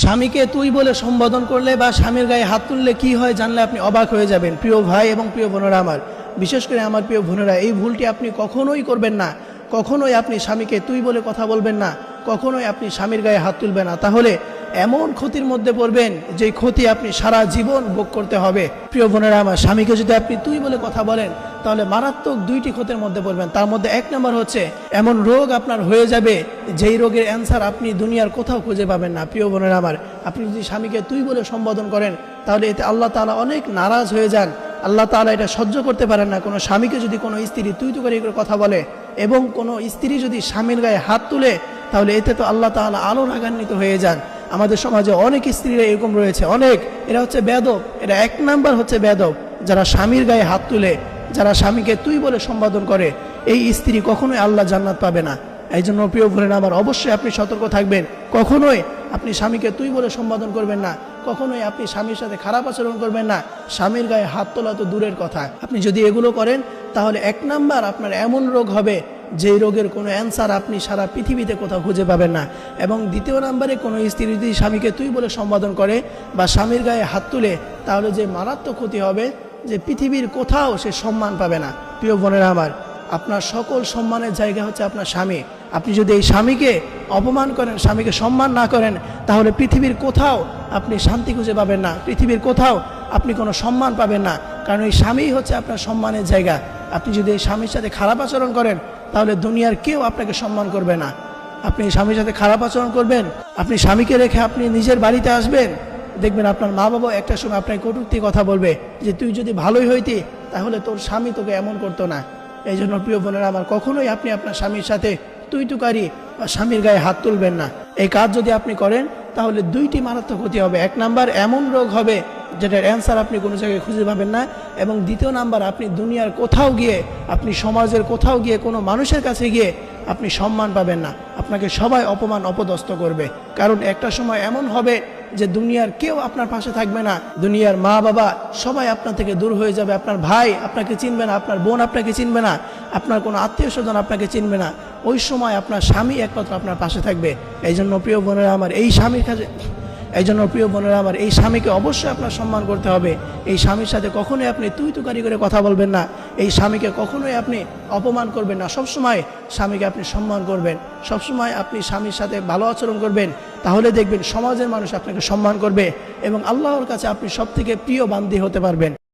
স্বামীকে তুই বলে সম্বোধন করলে বা স্বামীর গায়ে হাত তুললে কি হয় জানলে আপনি অবাক হয়ে যাবেন। প্রিয় ভাই এবং প্রিয় বোনেরা আমার, বিশেষ করে আমার প্রিয় বোনেরা, এই ভুলটি আপনি কখনোই করবেন না। কখনোই আপনি স্বামীকে তুই বলে কথা বলবেন না, কখনোই আপনি স্বামীর গায়ে হাত তুলবেন না। তাহলে এমন ক্ষতির মধ্যে পড়বেন যে ক্ষতি আপনি সারা জীবন ভোগ করতে হবে। প্রিয় বোনেরা আমার, স্বামীকে যদি আপনি তুই বলে কথা বলেন তাহলে মারাত্মক দুইটি ক্ষতির মধ্যে পড়বেন। তার মধ্যে এক নম্বর হচ্ছে এমন রোগ আপনার হয়ে যাবে যেই রোগের অ্যান্সার আপনি দুনিয়ার কোথাও খুঁজে পাবেন না। প্রিয় বোনেরা আমার, আপনি যদি স্বামীকে তুই বলে সম্বোধন করেন তাহলে এতে আল্লাহ তাআলা অনেক নারাজ হয়ে যান। আল্লাহ তাআলা এটা সহ্য করতে পারেন না। কোনো স্বামীকে যদি কোনো স্ত্রী তুই করে কথা বলে এবং কোনো স্ত্রী যদি স্বামীর গায়ে হাত তুলে তাহলে এতে তো আল্লাহ তাআলা আরো রাগান্বিত হয়ে যান। আমাদের সমাজে অনেক স্ত্রীরা এরকম রয়েছে, অনেক। এরা হচ্ছে বেয়াদব। এরা এক নাম্বার হচ্ছে বেয়াদব, যারা স্বামীর গায়ে হাত তুলে, যারা স্বামীকে তুই বলে সম্বোধন করে। এই স্ত্রী কখনোই আল্লাহ জান্নাত পাবে না। এই জন্য প্রিয় বোনেরা আমার, অবশ্যই আপনি সতর্ক থাকবেন। কখনোই আপনি স্বামীকে তুই বলে সম্বোধন করবেন না, কখনোই আপনি স্বামীর সাথে খারাপ আচরণ করবেন না। স্বামীর গায়ে হাত তোলা তো দূরের কথা, আপনি যদি এগুলো করেন তাহলে এক নাম্বার আপনার এমন রোগ হবে যেই রোগের কোনো অ্যান্সার আপনি সারা পৃথিবীতে কোথাও খুঁজে পাবেন না। এবং দ্বিতীয় নাম্বারে, কোনো স্ত্রী যদি স্বামীকে তুই বলে সম্বোধন করে বা স্বামীর গায়ে হাত তুলে তাহলে যে মারাত্মক ক্ষতি হবে যে পৃথিবীর কোথাও সে সম্মান পাবে না। প্রিয় বোনেরা আমার, আপনার সকল সম্মানের জায়গা হচ্ছে আপনার স্বামী। আপনি যদি এই স্বামীকে অপমান করেন, স্বামীকে সম্মান না করেন, তাহলে পৃথিবীর কোথাও আপনি শান্তি খুঁজে পাবেন না, পৃথিবীর কোথাও আপনি কোনো সম্মান পাবেন না। কারণ এই স্বামীই হচ্ছে আপনার সম্মানের জায়গা। আপনি যদি এই স্বামীর সাথে খারাপ আচরণ করেন তাহলে দুনিয়ার কেউ আপনাকে সম্মান করবে না। আপনি স্বামীর সাথে খারাপ আচরণ করবেন, আপনি স্বামীকে রেখে আপনি নিজের বাড়িতে আসবেন, দেখবেন আপনার মা বাবা একটা সময় আপনাকে কটূক্তি কথা বলবে যে তুই যদি ভালোই হইতি তাহলে তোর স্বামী তোকে এমন করতো না। এই জন্য প্রিয় বোনেরা আমার, কখনোই আপনি আপনার স্বামীর সাথে তুই তুকারি বা স্বামীর গায়ে হাত তুলবেন না। এই কাজ যদি আপনি করেন তাহলে দুইটি মারাত্মক ক্ষতি হবে। এক নাম্বার, এমন রোগ হবে যেটার অ্যান্সার আপনি কোনো জায়গায় খুঁজে পাবেন না। এবং দ্বিতীয় নাম্বার, আপনি দুনিয়ার কোথাও গিয়ে, আপনি সমাজের কোথাও গিয়ে, কোনো মানুষের কাছে গিয়ে আপনি সম্মান পাবেন না। আপনাকে সবাই অপমান অপদস্থ করবে। কারণ একটা সময় এমন হবে যে দুনিয়ার কেউ আপনার পাশে থাকবে না, দুনিয়ার মা বাবা সবাই আপনার থেকে দূর হয়ে যাবে। আপনার ভাই আপনাকে চিনবে না, আপনার বোন আপনাকে চিনবে না, আপনার কোনো আত্মীয় স্বজন আপনাকে চিনবে না। ওই সময় আপনার স্বামী একমাত্র আপনার পাশে থাকবে। এই জন্য প্রিয় বোনেরা আমার, এই স্বামীকে অবশ্যই আপনার সম্মান করতে হবে। এই স্বামীর সাথে কখনোই আপনি তুই তুকারি করে কথা বলবেন না, এই স্বামীকে কখনোই আপনি অপমান করবেন না। সবসময় স্বামীকে আপনি সম্মান করবেন, সবসময় আপনি স্বামীর সাথে ভালো আচরণ করবেন। তাহলে দেখবেন সমাজের মানুষ আপনাকে সম্মান করবে এবং আল্লাহর কাছে আপনি সবথেকে প্রিয় বান্দী হতে পারবেন।